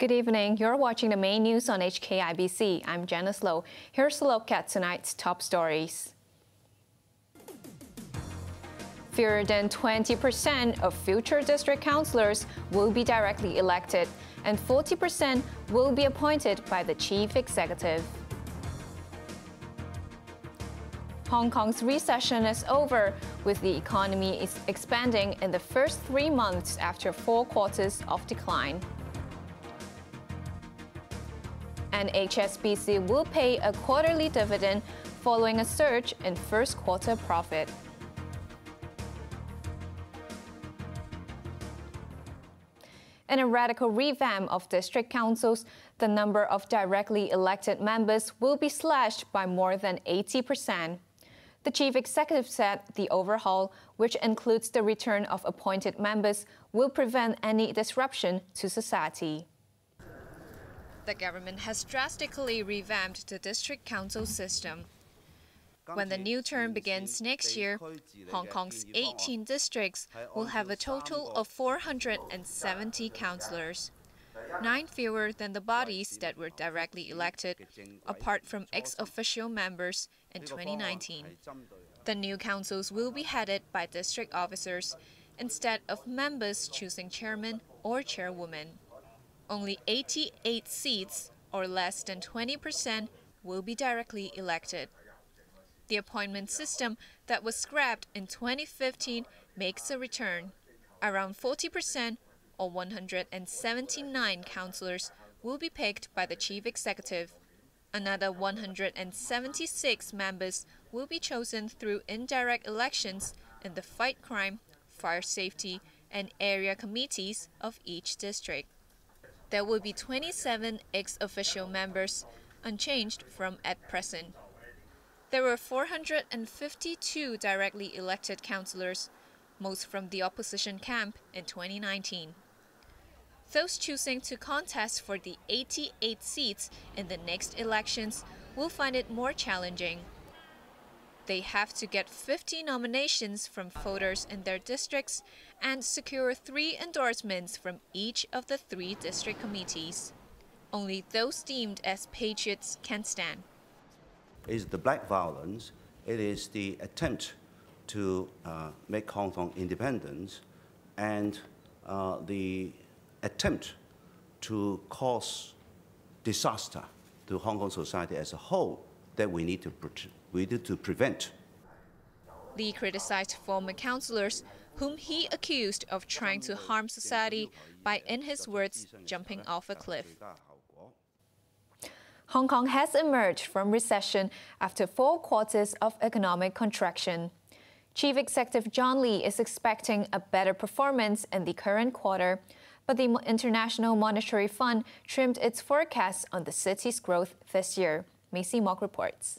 Good evening. You're watching the main news on HKIBC. I'm Janice Low. Here's a look at tonight's top stories. Fewer than 20% of future district councillors will be directly elected, and 40% will be appointed by the chief executive. Hong Kong's recession is over, with the economy expanding in the first 3 months after 4 quarters of decline. And HSBC will pay a quarterly dividend following a surge in first quarter profit. In a radical revamp of district councils, the number of directly elected members will be slashed by more than 80%. The chief executive said the overhaul, which includes the return of appointed members, will prevent any disruption to society. The government has drastically revamped the district council system. When the new term begins next year, Hong Kong's 18 districts will have a total of 470 councillors, 9 fewer than the bodies that were directly elected, apart from ex-officio members in 2019. The new councils will be headed by district officers instead of members choosing chairman or chairwoman. Only 88 seats, or less than 20%, will be directly elected. The appointment system that was scrapped in 2015 makes a return. Around 40%, or 179 councillors, will be picked by the chief executive. Another 176 members will be chosen through indirect elections in the fight crime, fire safety, and area committees of each district. There will be 27 ex-officio members, unchanged from at present. There were 452 directly elected councillors, most from the opposition camp in 2019. Those choosing to contest for the 88 seats in the next elections will find it more challenging. They have to get 50 nominations from voters in their districts and secure 3 endorsements from each of the 3 district committees. Only those deemed as patriots can stand. Is the black violence? It is the attempt to make Hong Kong independent, and the attempt to cause disaster to Hong Kong society as a whole that we need to prevent. Lee criticized former councillors, whom he accused of trying to harm society by, in his words, jumping off a cliff. Hong Kong has emerged from recession after 4 quarters of economic contraction. Chief Executive John Lee is expecting a better performance in the current quarter, but the International Monetary Fund trimmed its forecast on the city's growth this year. Macy Mock reports.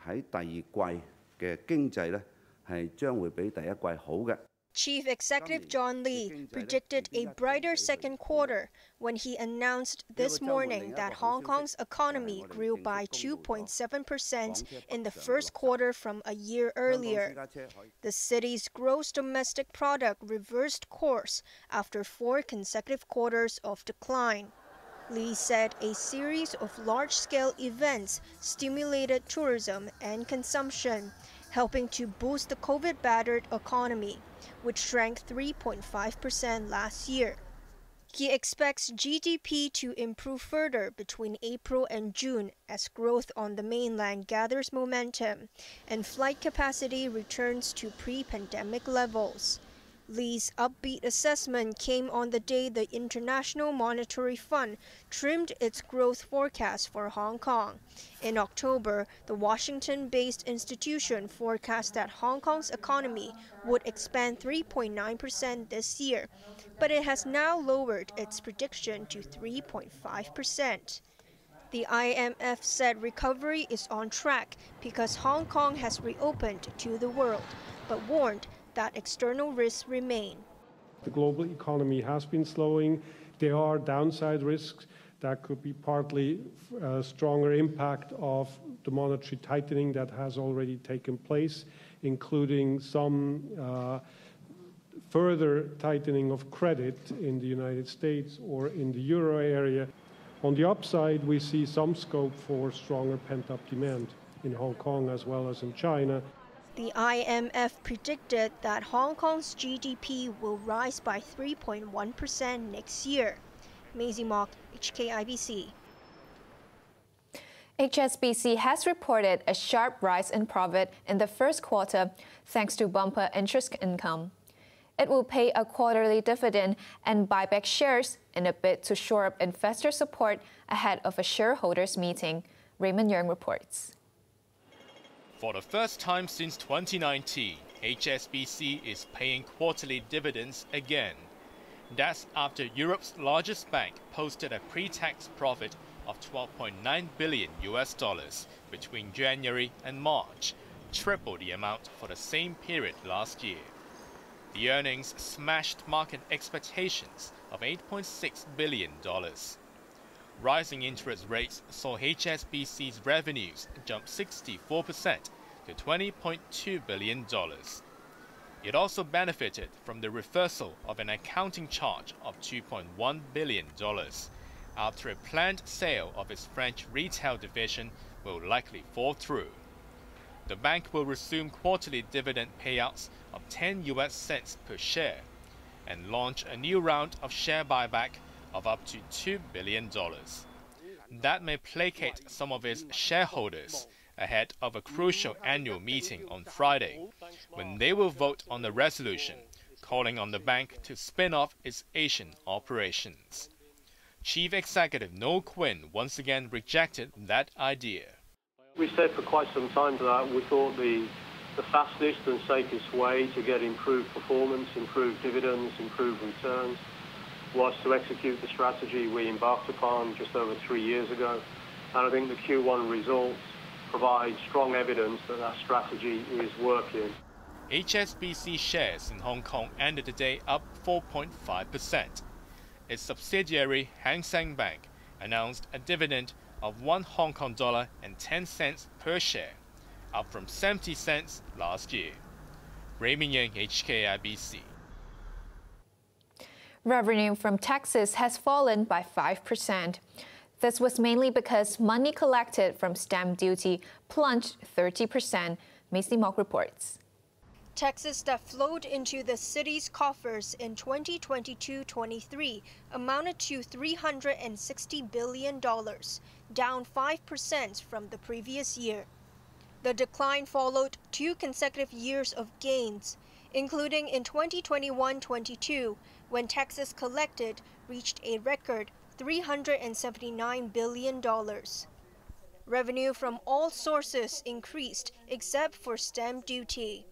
喺第二季嘅經濟咧，係將會比第一季好嘅。 Chief Executive John Lee predicted a brighter second quarter when he announced this morning that Hong Kong's economy grew by 2.7% in the first quarter from a year earlier. The city's gross domestic product reversed course after 4 consecutive quarters of decline. Lee said a series of large-scale events stimulated tourism and consumption, helping to boost the COVID-battered economy, which shrank 3.5% last year. He expects GDP to improve further between April and June as growth on the mainland gathers momentum and flight capacity returns to pre-pandemic levels. Lee's upbeat assessment came on the day the International Monetary Fund trimmed its growth forecast for Hong Kong. In October, the Washington-based institution forecast that Hong Kong's economy would expand 3.9% this year, but it has now lowered its prediction to 3.5%. The IMF said recovery is on track because Hong Kong has reopened to the world, but warned that external risks remain. The global economy has been slowing. There are downside risks that could be partly a stronger impact of the monetary tightening that has already taken place, including some further tightening of credit in the United States or in the euro area. On the upside, we see some scope for stronger pent-up demand in Hong Kong as well as in China. The IMF predicted that Hong Kong's GDP will rise by 3.1% next year. Maisie Mok, HKIBC. HSBC has reported a sharp rise in profit in the first quarter thanks to bumper interest income. It will pay a quarterly dividend and buy back shares in a bid to shore up investor support ahead of a shareholders' meeting. Raymond Yeung reports. For the first time since 2019, HSBC is paying quarterly dividends again. That's after Europe's largest bank posted a pre-tax profit of $12.9 billion between January and March, triple the amount for the same period last year. The earnings smashed market expectations of $8.6 billion. Rising interest rates saw HSBC's revenues jump 64% to $20.2 billion. It also benefited from the reversal of an accounting charge of $2.1 billion after a planned sale of its French retail division will likely fall through. The bank will resume quarterly dividend payouts of 10 US cents per share and launch a new round of share buyback of up to $2 billion. That may placate some of its shareholders ahead of a crucial annual meeting on Friday, when they will vote on the resolution calling on the bank to spin off its Asian operations. Chief Executive Noel Quinn once again rejected that idea. We said for quite some time that we thought the fastest and safest way to get improved performance, improved dividends, improved returns was to execute the strategy we embarked upon just over 3 years ago. And I think the Q1 results provide strong evidence that that strategy is working. HSBC shares in Hong Kong ended the day up 4.5%. Its subsidiary Hang Seng Bank announced a dividend of $1.10 per share, up from 70 cents last year. Raymond Yeung, HKIBC. Revenue from taxes has fallen by 5%. This was mainly because money collected from stamp duty plunged 30%, Maisie Mok reports. Taxes that flowed into the city's coffers in 2022-23 amounted to $360 billion, down 5% from the previous year. The decline followed 2 consecutive years of gains, including in 2021-22, when taxes collected reached a record $379 billion. Revenue from all sources increased except for stamp duty.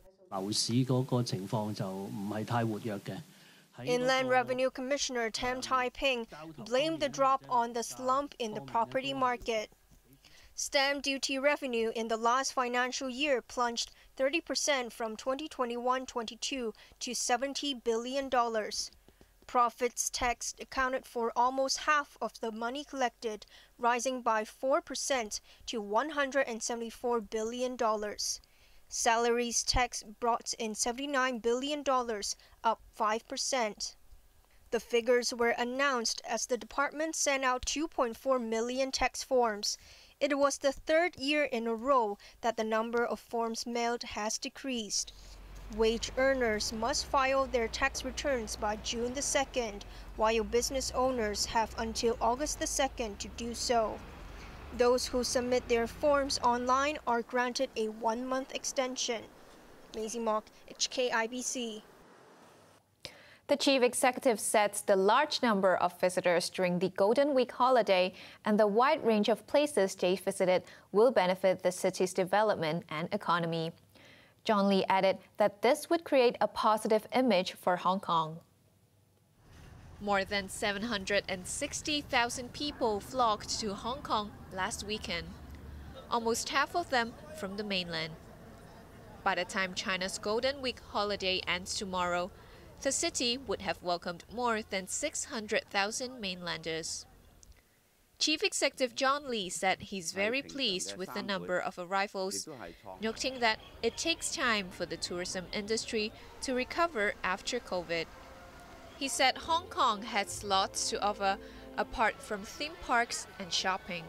Inland Revenue Commissioner Tam Tai Ping blamed the drop on the slump in the property market. Stamp duty revenue in the last financial year plunged 30% from 2021-22 to $70 billion. Profits tax accounted for almost half of the money collected, rising by 4% to $174 billion. Salaries tax brought in $79 billion, up 5%. The figures were announced as the department sent out 2.4 million tax forms. It was the 3rd year in a row that the number of forms mailed has decreased. Wage earners must file their tax returns by June the 2nd, while business owners have until August the 2nd to do so. Those who submit their forms online are granted a 1-month extension. Maisie Mok, HKIBC. The chief executive said the large number of visitors during the Golden Week holiday and the wide range of places they visited will benefit the city's development and economy. John Lee added that this would create a positive image for Hong Kong. More than 760,000 people flocked to Hong Kong last weekend, almost half of them from the mainland. By the time China's Golden Week holiday ends tomorrow, the city would have welcomed more than 600,000 mainlanders. Chief Executive John Lee said he's very pleased with the number of arrivals, noting that it takes time for the tourism industry to recover after COVID. He said Hong Kong has lots to offer apart from theme parks and shopping.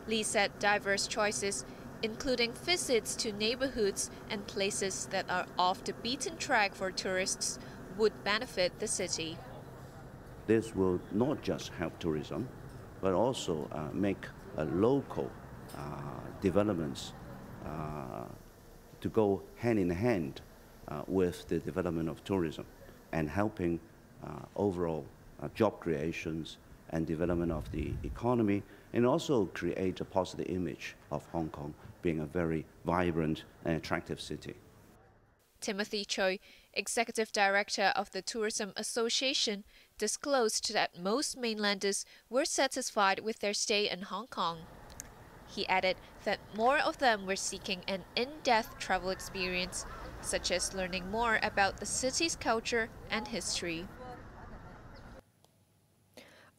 Lee said diverse choices, including visits to neighborhoods and places that are off the beaten track for tourists, would benefit the city. This will not just help tourism, but also make local developments to go hand in hand with the development of tourism and helping overall job creations and development of the economy, and also create a positive image of Hong Kong being a very vibrant and attractive city. Timothy Choi, Executive Director of the Tourism Association, disclosed that most mainlanders were satisfied with their stay in Hong Kong. He added that more of them were seeking an in-depth travel experience, such as learning more about the city's culture and history.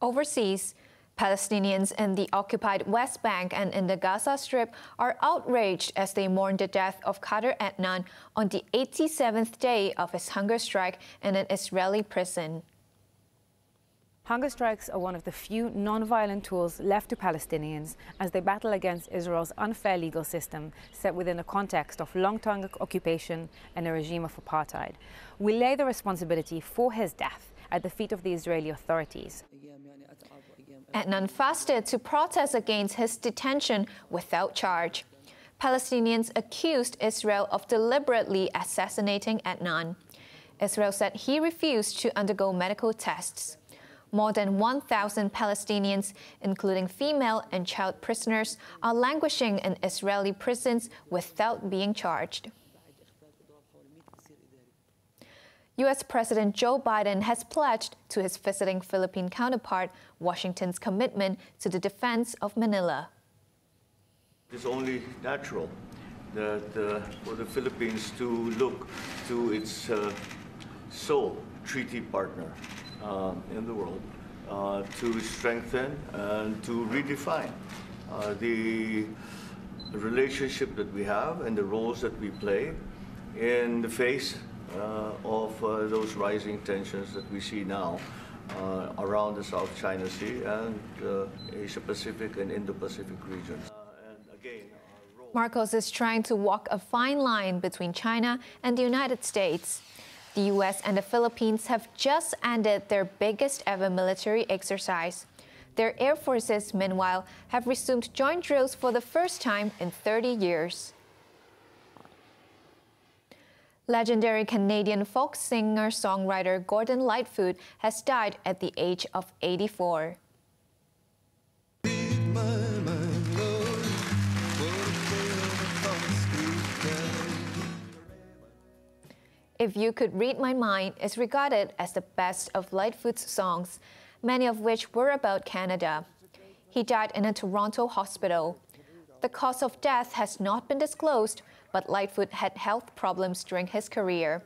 Overseas, Palestinians in the occupied West Bank and in the Gaza Strip are outraged as they mourn the death of Khader Adnan on the 87th day of his hunger strike in an Israeli prison. Hunger strikes are one of the few non-violent tools left to Palestinians as they battle against Israel's unfair legal system set within a context of long-term occupation and a regime of apartheid. We lay the responsibility for his death at the feet of the Israeli authorities. Adnan fasted to protest against his detention without charge. Palestinians accused Israel of deliberately assassinating Adnan. Israel said he refused to undergo medical tests. More than 1,000 Palestinians, including female and child prisoners, are languishing in Israeli prisons without being charged. U.S. President Joe Biden has pledged to his visiting Philippine counterpart Washington's commitment to the defense of Manila. It's only natural that for the Philippines to look to its sole treaty partner in the world to strengthen and to redefine the relationship that we have and the roles that we play in the face of those rising tensions that we see now around the South China Sea and Asia-Pacific and Indo-Pacific regions. Marcos is trying to walk a fine line between China and the United States. The U.S. and the Philippines have just ended their biggest ever military exercise. Their air forces, meanwhile, have resumed joint drills for the first time in 30 years. Legendary Canadian folk singer-songwriter Gordon Lightfoot has died at the age of 84. If You Could Read My Mind is regarded as the best of Lightfoot's songs, many of which were about Canada. He died in a Toronto hospital. The cause of death has not been disclosed, but Lightfoot had health problems during his career.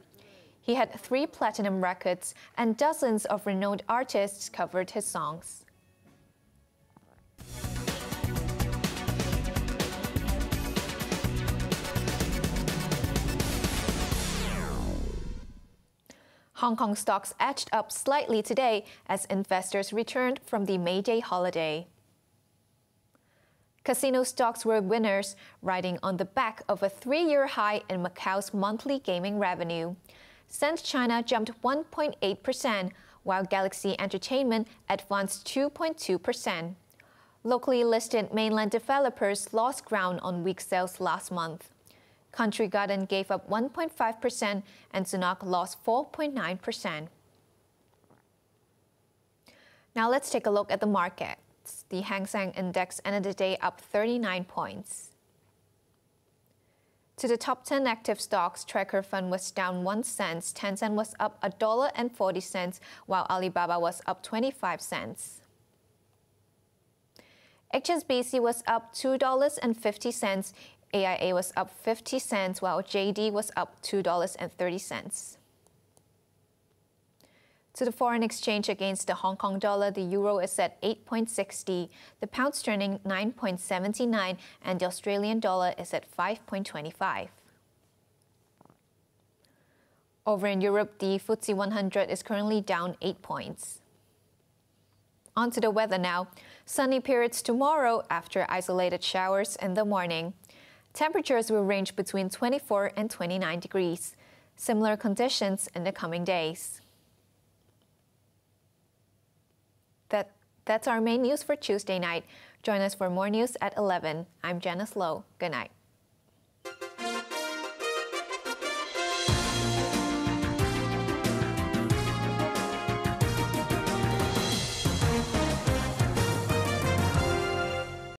He had 3 platinum records, and dozens of renowned artists covered his songs. Hong Kong stocks edged up slightly today as investors returned from the May Day holiday. Casino stocks were winners, riding on the back of a 3-year high in Macau's monthly gaming revenue. Sands China jumped 1.8%, while Galaxy Entertainment advanced 2.2%. Locally listed mainland developers lost ground on weak sales last month. Country Garden gave up 1.5% and Sunac lost 4.9%. Now let's take a look at the market. The Hang Seng Index ended the day up 39 points. To the top 10 active stocks, Tracker Fund was down 1 cent, Tencent was up $1.40, while Alibaba was up 25 cents. HSBC was up $2.50, AIA was up 50 cents, while JD was up $2.30. To the foreign exchange against the Hong Kong dollar, the euro is at 8.60, the pound sterling 9.79, and the Australian dollar is at 5.25. Over in Europe, the FTSE 100 is currently down 8 points. On to the weather now. Sunny periods tomorrow after isolated showers in the morning. Temperatures will range between 24 and 29 degrees. Similar conditions in the coming days. That's our main news for Tuesday night. Join us for more news at 11. I'm Janice Lowe. Good night.